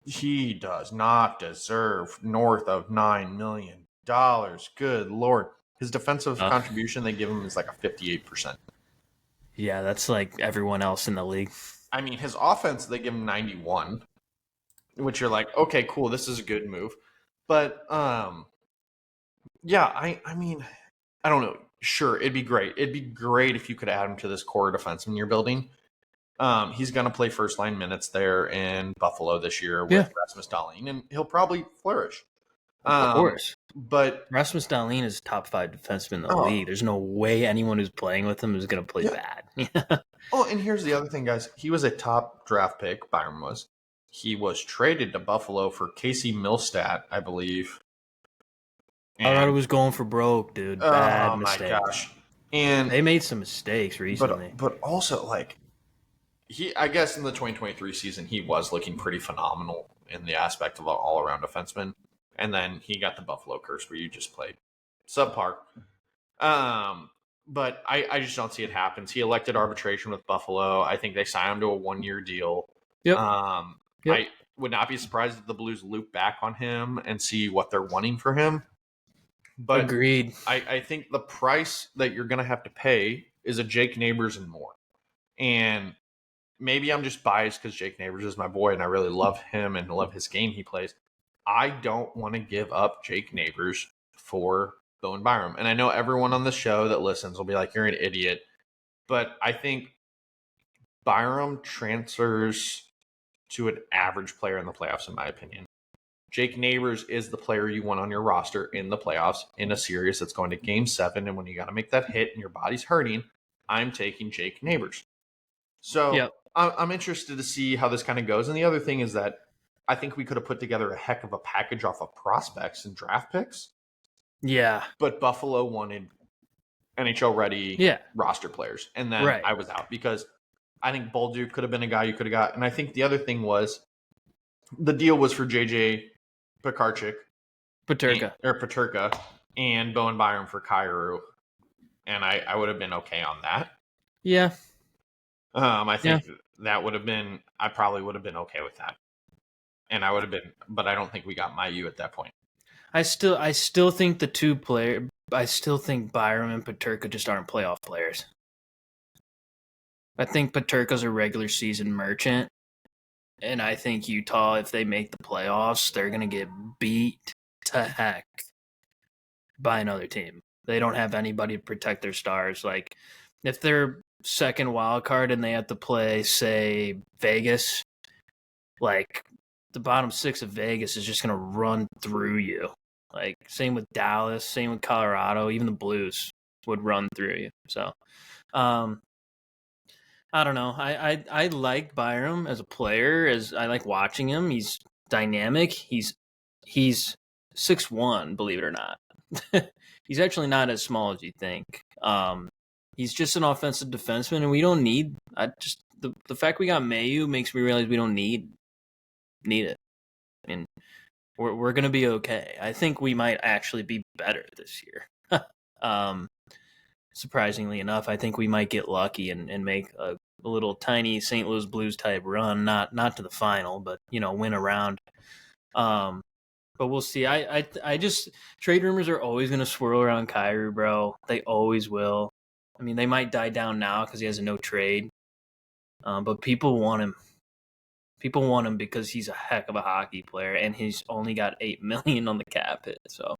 he does not deserve north of $9 million. Good Lord. His defensive contribution they give him is like a 58%. Yeah, that's like everyone else in the league. I mean, his offense, they give him 91, which you're like, okay, cool, this is a good move. But, yeah, I mean, I don't know. Sure, it'd be great. It'd be great if you could add him to this core defenseman you're building. He's going to play first-line minutes there in Buffalo this year with Rasmus Dahlin, and he'll probably flourish. Of course. But Rasmus Dahlin is top 5 defenseman in the league. There's no way anyone who's playing with him is going to play bad. Oh, and here's the other thing, guys. He was a top draft pick, Byram was. He was traded to Buffalo for Casey Milstat, I believe. Colorado was going for broke, dude. Bad mistake. Oh, my gosh. And they made some mistakes recently. But also, like, I guess in the 2023 season, he was looking pretty phenomenal in the aspect of an all-around defenseman. And then he got the Buffalo curse where you just played subpar. But I just don't see it happens. He elected arbitration with Buffalo. I think they signed him to a 1-year deal. Yep. I would not be surprised if the Blues loop back on him and see what they're wanting for him. But agreed. I think the price that you're going to have to pay is a Jake Neighbors and more. And maybe I'm just biased because Jake Neighbors is my boy and I really love him and love his game he plays. I don't want to give up Jake Neighbors for Bowen Byram. And I know everyone on the show that listens will be like, you're an idiot. But I think Byram transfers to an average player in the playoffs, in my opinion. Jake Neighbors is the player you want on your roster in the playoffs in a series that's going to Game 7. And when you got to make that hit and your body's hurting, I'm taking Jake Neighbors. So I'm interested to see how this kind of goes. And the other thing is that I think we could have put together a heck of a package off of prospects and draft picks. Yeah. But Buffalo wanted NHL-ready roster players. And then I was out because I think Bolduc could have been a guy you could have got. And I think the other thing was the deal was for JJ Paterka. and Bowen Byram for Kyrou, and I would have been okay on that. Yeah. I think that would have been. I probably would have been okay with that, and I would have been. But I don't think we got Mayu at that point. I still think the two player. I still think Byram and Paterka just aren't playoff players. I think Paterka's a regular season merchant, and I think Utah, if they make the playoffs, they're gonna get beat to heck by another team. They don't have anybody to protect their stars. Like, if they're second wild card and they have to play, say, Vegas, like the bottom six of Vegas is just gonna run through you. Like, same with Dallas, same with Colorado, even the Blues would run through you. So, I don't know. I like Byram as a player. As I like watching him. He's dynamic. He's 6'1", believe it or not. He's actually not as small as you think. He's just an offensive defenseman, and we don't need. The fact we got Mayu makes me realize we don't need it. I mean, we're gonna be okay. I think we might actually be better this year. Surprisingly enough, I think we might get lucky and make a little tiny St. Louis Blues type run, not to the final, but win a round. But we'll see. I just trade rumors are always going to swirl around Kyrou, bro. They always will. I mean, they might die down now because he has a no trade, but people want him. People want him because he's a heck of a hockey player, and he's only got $8 million on the cap hit. So,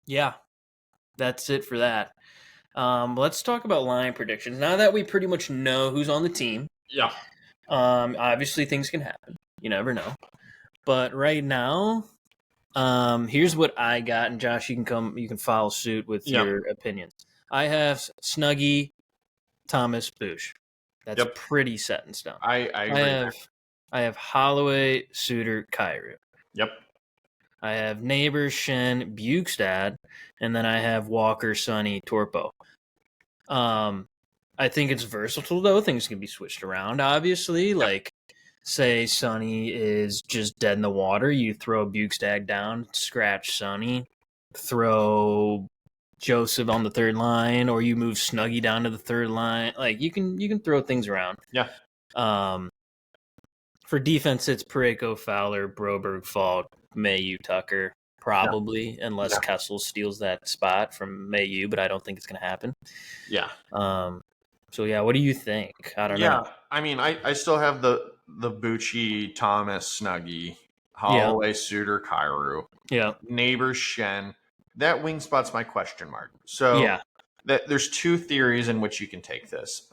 yeah, that's it for that. Let's talk about line predictions. Now that we pretty much know who's on the team, Yeah. Obviously things can happen. You never know. But right now, here's what I got, and Josh, you can follow suit with your opinions. I have Snuggie, Thomas, Boosh. That's pretty set in stone. I agree. I have Holloway, Suter, Kyrou. Yep. I have Neighbors, Shen, Bukestad, and then I have Walker, Sonny, Torpo. I think it's versatile, though. Things can be switched around, obviously. Yep. Like, say Sonny is just dead in the water. You throw Bukestad down, scratch Sonny, throw Joseph on the third line, or you move Snuggie down to the third line. Like, you can throw things around. Yeah. For defense, it's Parayko, Fowler, Broberg, Falk, Mayu, Tucker, probably, unless Kessel steals that spot from Mayu, but I don't think it's going to happen. Yeah. So, yeah, what do you think? I don't know. Yeah, I mean, I still have the Bucci, Thomas, Snuggie, Holloway, Suter, Kyrou. Yeah. Neighbors, Shen. That wing spot's my question mark. So there's two theories in which you can take this.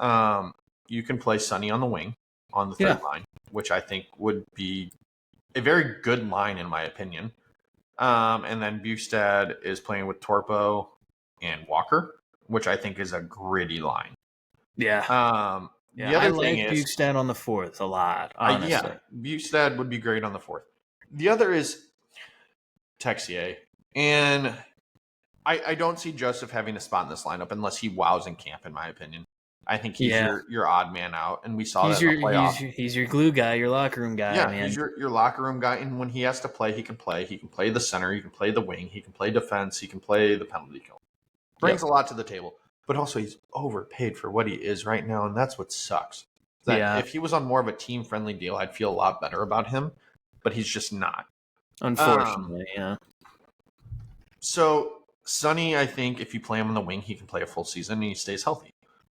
You can play Sonny on the wing on the third line, which I think would be a very good line in my opinion. And then Bukestad is playing with Torpo and Walker, which I think is a gritty line. Yeah. The other thing is Bukestad on the fourth a lot, honestly. Bukestad would be great on the fourth. The other is Texier. And I don't see Joseph having a spot in this lineup unless he wows in camp, in my opinion. I think he's your odd man out, and we saw that in the playoffs. He's your glue guy, your locker room guy, man. He's your locker room guy, and when he has to play, he can play. He can play the center, he can play the wing, he can play defense, he can play the penalty kill. Brings a lot to the table. But also, he's overpaid for what he is right now, and that's what sucks. If he was on more of a team-friendly deal, I'd feel a lot better about him, but he's just not. Unfortunately, So, Sonny, I think if you play him on the wing, he can play a full season and he stays healthy.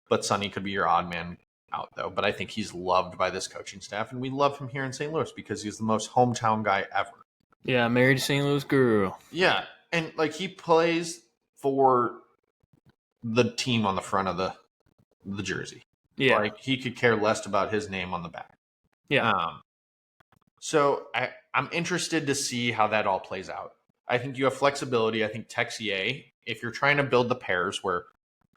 But Sonny could be your odd man out, though. But I think he's loved by this coaching staff, and we love him here in St. Louis because he's the most hometown guy ever. Yeah, married to St. Louis girl. Yeah, and he plays for the team on the front of the jersey. Yeah. He could care less about his name on the back. Yeah. So I'm interested to see how that all plays out. I think you have flexibility. I think Texier, if you're trying to build the pairs where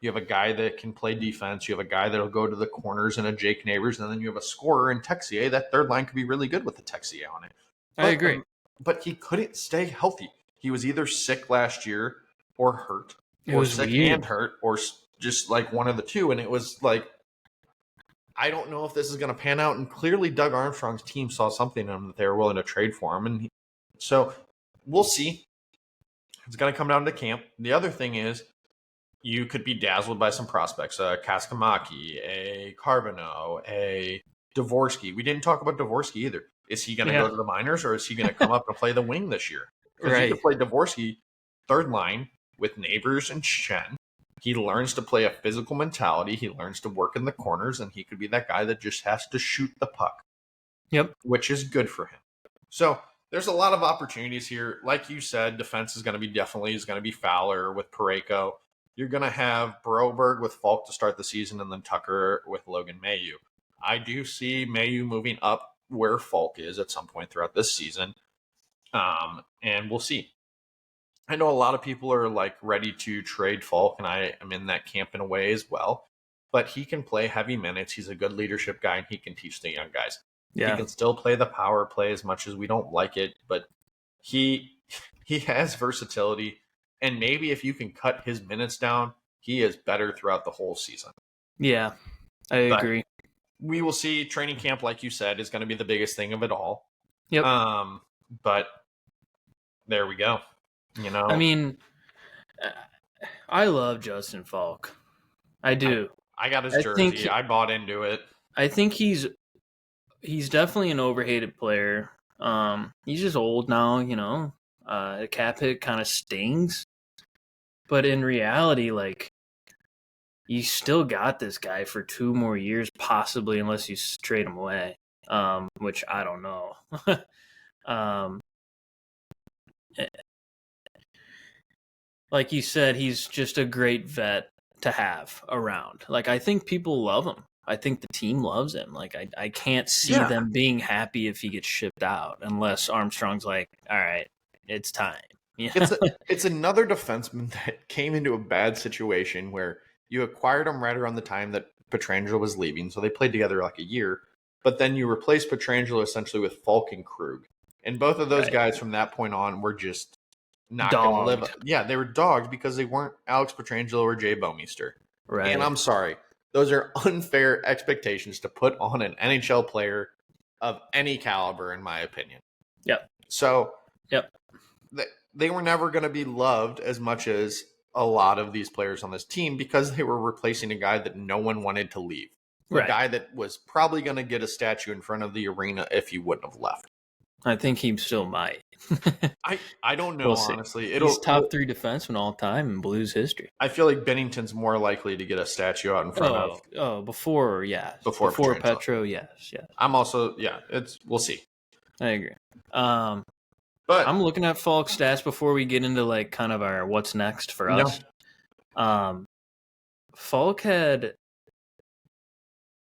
you have a guy that can play defense, you have a guy that'll go to the corners and a Jake Neighbors, and then you have a scorer in Texier, that third line could be really good with the Texier on it. I agree. But he couldn't stay healthy. He was either sick last year or hurt. It was sick weird. And hurt, or just one of the two. And it was I don't know if this is going to pan out. And clearly Doug Armstrong's team saw something in him that they were willing to trade for him. And so we'll see. It's going to come down to camp. The other thing is you could be dazzled by some prospects, a Kaskamaki, a Carbonneau, a Dvorsky. We didn't talk about Dvorsky either. Is he going to go to the minors, or is he going to come up and play the wing this year? Because you could play Dvorsky third line with Neighbors and Shen. He learns to play a physical mentality. He learns to work in the corners, and he could be that guy that just has to shoot the puck. Yep. Which is good for him. So there's a lot of opportunities here. Like you said, defense is going to be Fowler with Parayko. You're going to have Broberg with Falk to start the season, and then Tucker with Logan Mailloux. I do see Mailloux moving up where Falk is at some point throughout this season. And we'll see. I know a lot of people are like ready to trade Falk, and I am in that camp in a way as well. But he can play heavy minutes. He's a good leadership guy, and he can teach the young guys. Yeah. He can still play the power play as much as we don't like it, but he has versatility. And maybe if you can cut his minutes down, he is better throughout the whole season. Yeah, I agree. We will see. Training camp, like you said, is going to be the biggest thing of it all. Yep. But there we go. You know, I mean, I love Justin Falk. I do. I got his jersey. I bought into it. I think he's definitely an overhated player. He's just old now, you know. The cap hit kind of stings. But in reality, like, you still got this guy for 2 more years, possibly, unless you trade him away, which I don't know. Like you said, he's just a great vet to have around. Like, I think people love him. I think the team loves him. Like, I can't see them being happy if he gets shipped out, unless Armstrong's like, all right, it's time. Yeah. It's another defenseman that came into a bad situation where you acquired him right around the time that Pietrangelo was leaving, so they played together like a year. But then you replaced Pietrangelo essentially with Falk and Krug, and both of those guys from that point on were just not going to live. Yeah, they were dogs because they weren't Alex Pietrangelo or Jay Bouwmeester. Right. And I'm sorry, those are unfair expectations to put on an NHL player of any caliber, in my opinion. Yep. So, they were never going to be loved as much as a lot of these players on this team because they were replacing a guy that no one wanted to leave. Right. A guy that was probably going to get a statue in front of the arena if he wouldn't have left. I think he still might. I don't know, honestly. He's top 3 defenseman all time in Blues history. I feel like Bennington's more likely to get a statue out in front of. Oh, before Petro, yes. I'm also, we'll see. I agree. But I'm looking at Falk's stats before we get into like kind of our what's next for us. Falk had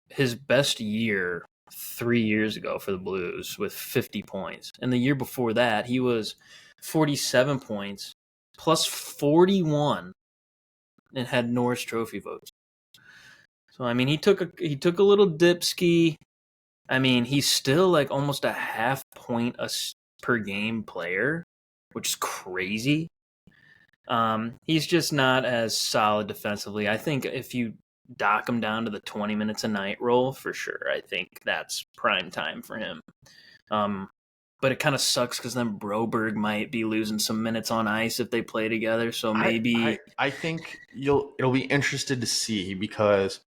his best year 3 years ago for the Blues with 50 points. And the year before that, he was 47 points plus 41 and had Norris Trophy votes. So, I mean, he took a little dip ski. I mean, he's still like almost a half point per game player, which is crazy. He's just not as solid defensively. I think if you dock him down to the 20 minutes a night role, for sure, I think that's prime time for him. But it kind of sucks because then Broberg might be losing some minutes on ice if they play together. So maybe I think it'll be interested to see, because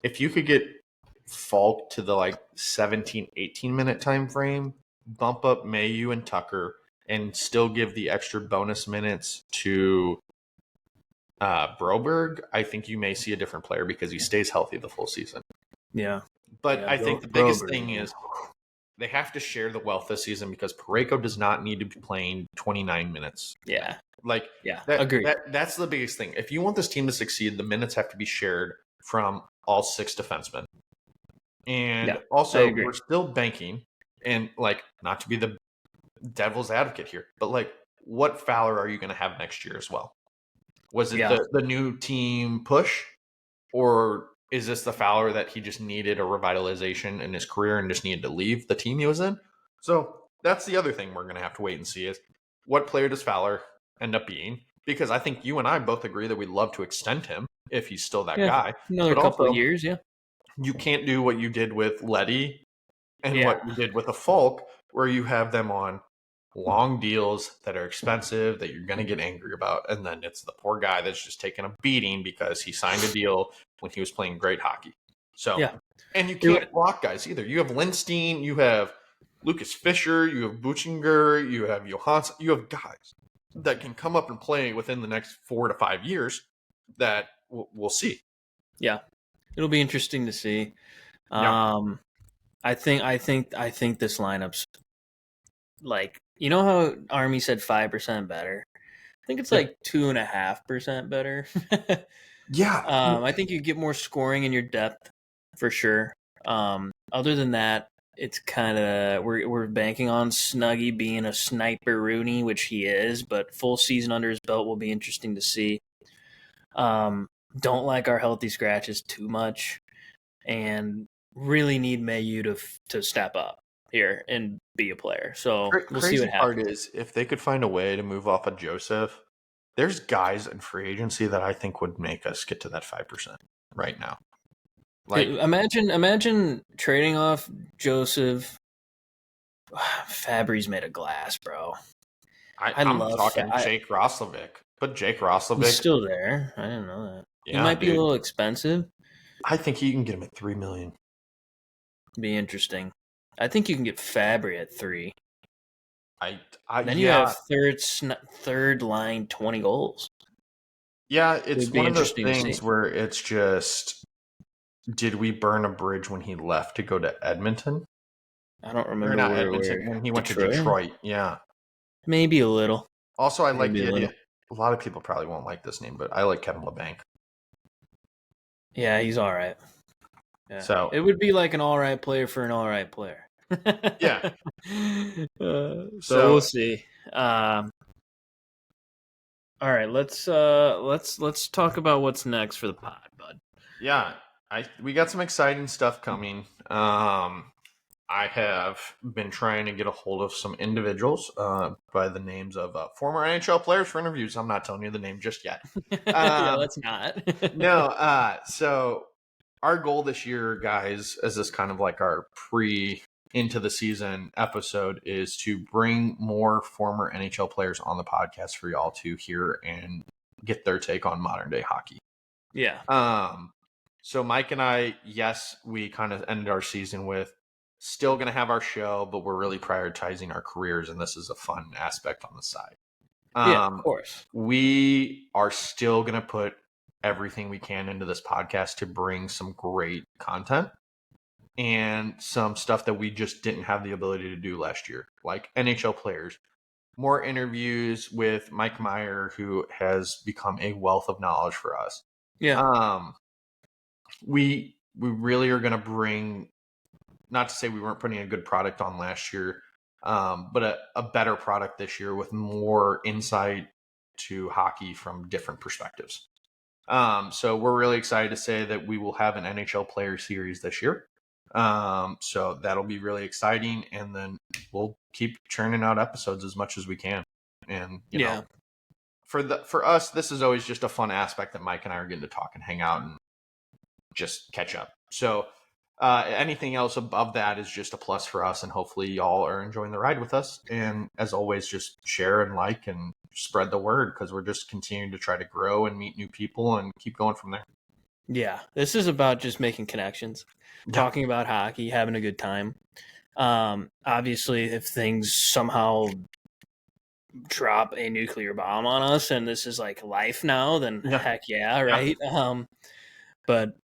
if you could get Falk to the like 17, 18 minute time frame, bump up Mailloux and Tucker, and still give the extra bonus minutes to Broberg, I think you may see a different player because he stays healthy the full season. Yeah. But I think the biggest thing is they have to share the wealth this season, because Parayko does not need to be playing 29 minutes. Yeah. Agreed. That's the biggest thing. If you want this team to succeed, the minutes have to be shared from all 6 defensemen. And also, we're still banking, and like, not to be the devil's advocate here, but like, what Fowler are you going to have next year as well? Was it the new team push, or is this the Fowler that he just needed a revitalization in his career and just needed to leave the team he was in? So that's the other thing we're going to have to wait and see, is what player does Fowler end up being? Because I think you and I both agree that we'd love to extend him if he's still that guy. Another couple of years, You can't do what you did with Leddy and what you did with a Falk, where you have them on long deals that are expensive that you're going to get angry about. And then it's the poor guy that's just taking a beating because he signed a deal when he was playing great hockey. So, Yeah. and you can't block guys either. You have Lindstein, you have Lucas Fisher, you have Buchinger, you have Johansson, you have guys that can come up and play within the next 4 to 5 years that we'll see. Yeah. It'll be interesting to see. Yeah. I think this lineup's like, you know how Army said 5% better? I think it's like 2.5% better. Yeah. I think you get more scoring in your depth for sure. Other than that, it's kind of we're banking on Snuggie being a sniper Rooney, which he is, but full season under his belt will be interesting to see. Don't like our healthy scratches too much, and really need Mayu to step up here and be a player. So we'll see Crazy what part happens. is if they could find a way to move off of Joseph, there's guys in free agency that I think would make us get to that 5% right now. Like, Imagine trading off Joseph. Fabry's made of glass, bro. I'm talking Jake Roslovic. Put Jake Roslovic. He's still there. I didn't know that. Yeah, he might be a little expensive. I think you can get him at $3 million. Be interesting. I think you can get Fabry at 3. Then you yeah. have third line 20 goals. Yeah, it's It'd be one of those interesting to things see. where it's just, did we burn a bridge when he left to go to Edmonton? I don't Or remember not where Edmonton, when he went to Detroit. Yeah. Maybe a little. Also, I like Maybe a little. a lot of people probably won't like this name, but I like Kevin LeBanc. Yeah, he's all right. Yeah. So it would be like an all right player for an all right player. Yeah. So we'll see. All right, let's talk about what's next for the pod, bud. Yeah, we got some exciting stuff coming. I have been trying to get a hold of some individuals by the names of former NHL players for interviews. I'm not telling you the name just yet. Yeah, let's not. No. So our goal this year, guys, as this kind of like our into the season episode, is to bring more former NHL players on the podcast for y'all to hear and get their take on modern day hockey. Yeah. So Mike and I, yes, we kind of ended our season with still going to have our show, but we're really prioritizing our careers, and this is a fun aspect on the side. Yeah, of course. We are still going to put everything we can into this podcast to bring some great content and some stuff that we just didn't have the ability to do last year, like NHL players, more interviews with Mike Meyer, who has become a wealth of knowledge for us. Yeah. We really are going to bring, not to say we weren't putting a good product on last year, but a better product this year with more insight to hockey from different perspectives. So we're really excited to say that we will have an NHL player series this year. So that'll be really exciting. And then we'll keep churning out episodes as much as we can. And, you know, for us, this is always just a fun aspect that Mike and I are getting to talk and hang out and just catch up. So anything else above that is just a plus for us, and hopefully y'all are enjoying the ride with us. And as always, just share and like and spread the word, because we're just continuing to try to grow and meet new people and keep going from there. Yeah, this is about just making connections, talking about hockey, having a good time. Obviously, if things somehow drop a nuclear bomb on us and this is like life now, then heck yeah, right? But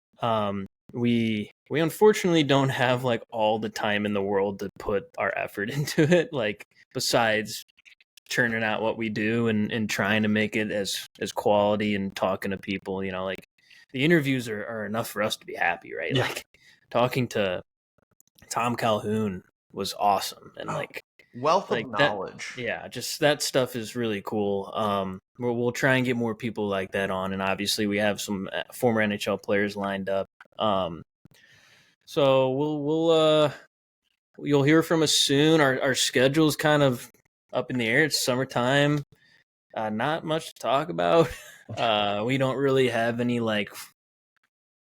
we unfortunately don't have like all the time in the world to put our effort into it, like besides churning out what we do and trying to make it as quality and talking to people, you know, like the interviews are enough for us to be happy, right? Like talking to Tom Calhoun was awesome, and like wealth of knowledge. Just that stuff is really cool. We'll try and get more people like that on, and obviously we have some former NHL players lined up. So you'll hear from us soon. Our schedule's kind of up in the air. It's summertime. Not much to talk about. We don't really have any like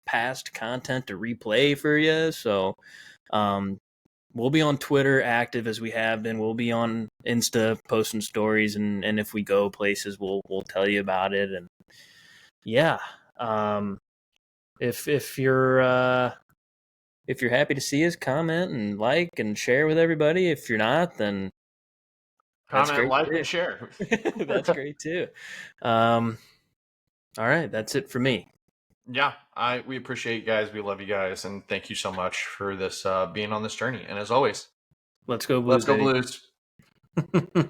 past content to replay for you, so we'll be on Twitter active as we have been. We'll be on Insta posting stories, and if we go places, we'll tell you about it. And yeah, if you're happy to see us, comment and like and share with everybody. If you're not, then that's Comment, great like, too. and share. That's great too. All right, that's it for me. Yeah, we appreciate you guys. We love you guys, and thank you so much for this being on this journey. And as always, Let's go let's Blues, go baby. Blues.